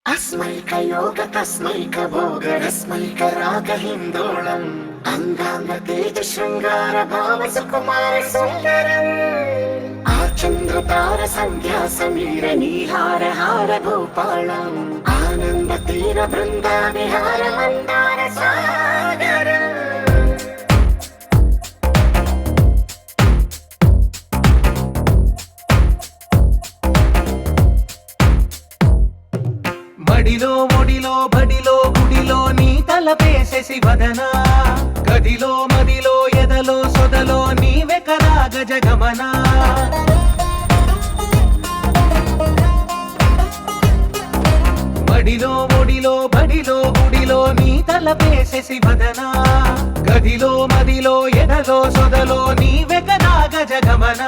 अस्मैकयोग तस्मैकभोगरस्मैकरागहिन्दोळम् अंगांगतेज शृंगार भाव सुकुमार सुंदरम् आचंद्रतार संध्या समीर नीहार हार भूपालम् आनंद तीर बृंदा विहार मंदार सागरम् మడిలో ఒడిలో బడిలో గుడిలో నీ తలపేసేసి వదనా గదిలో మదిలో ఎదలో సొదలో నీవే కదా గజగమన మడిలో ఒడిలో బడిలో గుడిలో నీ తలపేసేసి వదనా గదిలో మదిలో ఎదలో సొదలో నీవే కదా గజగమన